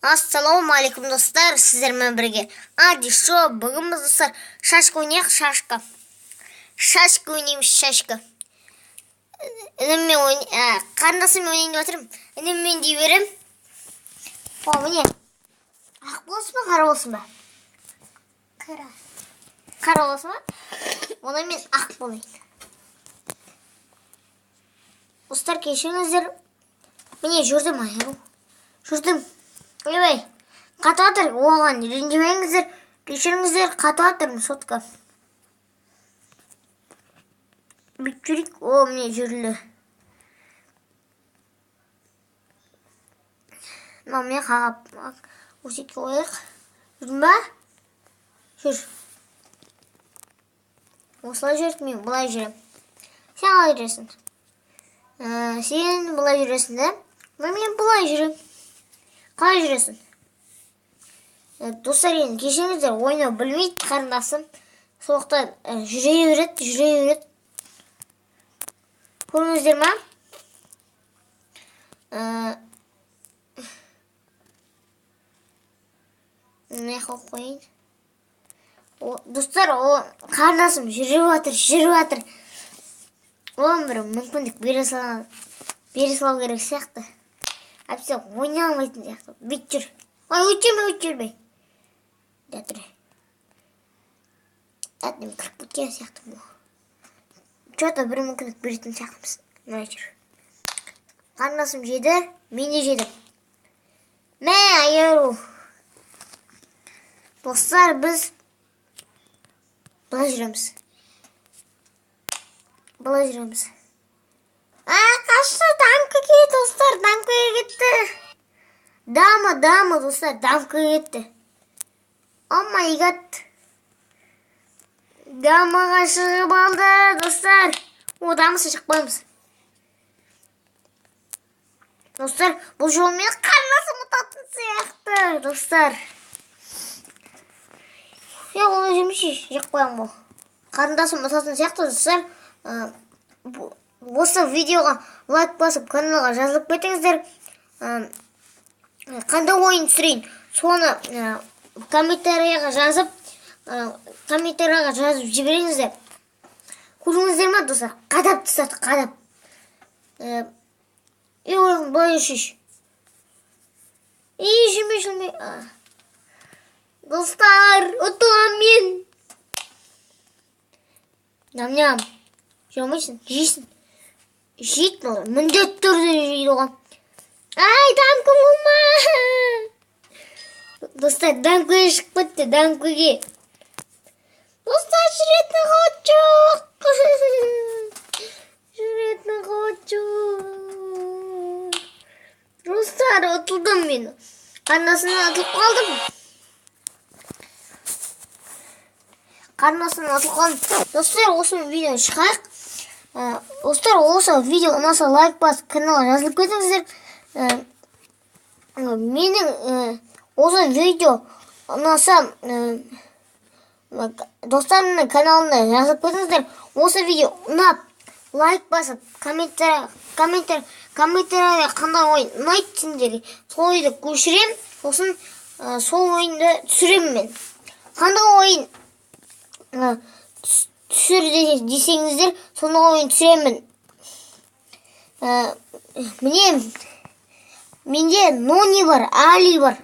Ассалаумағалейкум достар, сіздермен бірге Ади шоу. Бүгін біз достар шашка ойнайық, шашка. Шашка ойнаймыз, шашка. Ініммен қарындасыммен ойнайын деп отырмын. Ініммен дей берем. Міне. Ақ болсын ба, қара болсын ба? Қара болсын ба? Онан мен ақ болайын. Достар, кешіріңіздер. Міне жүрдім, жүрдім. Ойбай, қататыр, оған ренжімеңіздер, кешіріңіздер, қататырмын сотқа. Бүйтіп жүрейік, міне жүрілді. Міне қағап, көрсетке қойық. Жүрдің ба? Жүр. Осылай жүріп, мен бұлай жүрем. Сен қалай жүресің? Сен бұлай жүресің, да? Мен бұлай жүрем. Қалай жүресің? Достар, енді кешіріңіздер, ойнау білмейді қарындасым. Соқтан жүре береді. Көріңіздер ма? Не қылып қойын? Достар, қарындасым жүріп жатыр. Оған бір мүмкіндік бере салу керек сияқты. Әпсе ойнай алмайтын сияқты. Бүйт жүр. Өйт жүрмей. Дәтірі. Әтінім кіріп кеткен сияқты бұл. Что-то бір мүмкіндік беретін сияқтымыз. Мына жүр. Қарындасым жеді, мен де жедім. Мә, айыру. Достар, біз бұлай жүреміз. Қашты, дамкаға кетті, достар, дамкаға кетті. Дама, достар, дамкаға кетті. О май гад. Дамаға шығып алды, достар. Дамысы шықпаймыз. Достар, бұл жолмен қарындасым ұтатын сияқты, достар. Олай жемеші, жек қоям бұл. Қарындасым ұтатын сияқты, достар. Осы видеоға лайк басып, каналға жазылып кетіңіздер. Қандай ойын түсірейін, соны комментарияға жазып жіберіңіздер. Көріңіздер ма, достар? Қадап тастады, қадап. Ойын бұлай шеш. Жемей. Достар, ұтылам мен. Ням-ням. Жемейсің, жейсің. Жейді олар, міндетті түрде жейді оған. Ай, дамка болма! Достар, дамкаға шығып кетті, дамкаға. Достар, жүретін қауыт жоқ. Достар, ұтылдым мен. Қарындасымнан ұтылып қалдым. Достар, осы видеоны шығайық. Достар, осы видео ұнаса лайк басып, каналға жазылып кетіңіздер. Менің осы видео ұнаса достарымның каналына жазылып кетіңіздер. Осы видео ұнап, лайк басып, комментария қандай ойын ұнайды сендерге, сол ойды көшірем, сосын сол ойынды түсірем мен. Қандай ойын түсір десеңіздер, соны ойын түсіремін. Менде Нони бар, Али бар,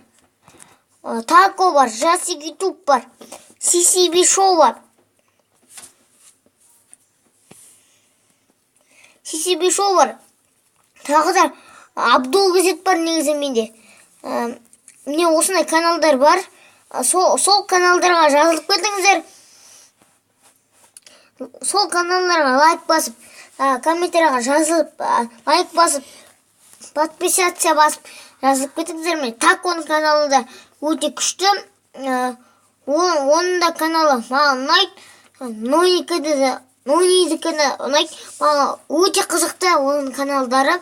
Тако бар, Жасик Ютуб бар, CCB шоу бар. Тағы да Абдул газет бар негізі менде. Міне осындай каналдар бар. Сол каналдарға жазылып кетіңіздер. Сол каналдарға лайк басып, комментарияға жазылып, лайк басып, подписация басып, жазылып кетіңіздер. Мен Таконың каналында өте күшті. Оның да каналы маған ұнайды. Нонидікіні ұнайды. Маған өте қызықты оның каналдары.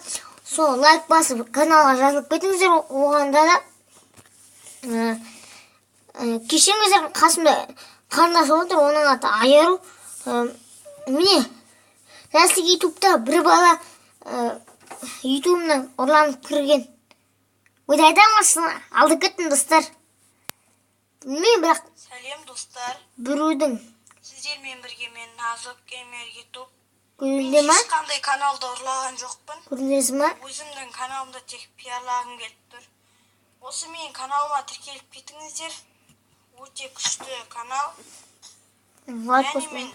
Сол лайк басып, каналға жазылып кетіңіздер. Оғанда да кешіріңіздер, қасымда қарындас отыр, оның аты Айару. Міне, Жасик Ютубта бір бала ютубымнан ұрланып кірген. ойды айта алмайсың, алдып кеттім достар. Білмеймін, бірақ Сәлем достар. біреудің Сіздермен бірге мен Назок Геймер YouTube. көрінде ма? Ешқандай каналда ұрлаған жоқпын. Көрдіңіз ма? Өзімнің каналымда тек пиарлағым келіп тұр. Осы менің каналыма тіркеліп кетіңіздер. Өте күшті канал. Лайк Және басып. мен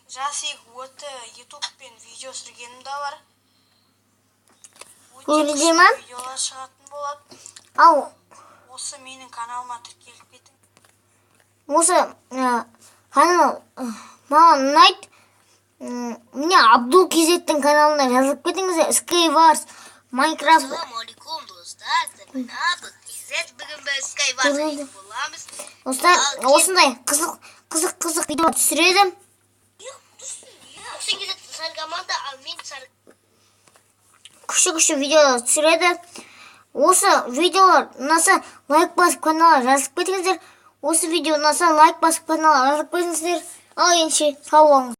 жас өті YouTube пен видео түсіргенім де бар. Өте Көрді күшті ма? видеолар шығатын болады. Ал, Осы менің каналыма тіркеліп кетің. осы канал маған ұнайды. Міне Абдул Кезеттің каналына жазылып кетіңіздер. Skywars, Minecraft. Ассалаумағалейкум достар, мен Абдул Кезет. Бүгін біз Skywars боламыз. Достар, осындай қызық видео түсіреді. Осы Кезет саргаманда, ал мен Күшті видео түсіреді. Осы видеолар ұнаса лайк басып каналға жазылып кетіңіздер. Осы видео ұнаса лайк басып каналға жазылып кетіңіздер. Ал ендеше сау болыңыз.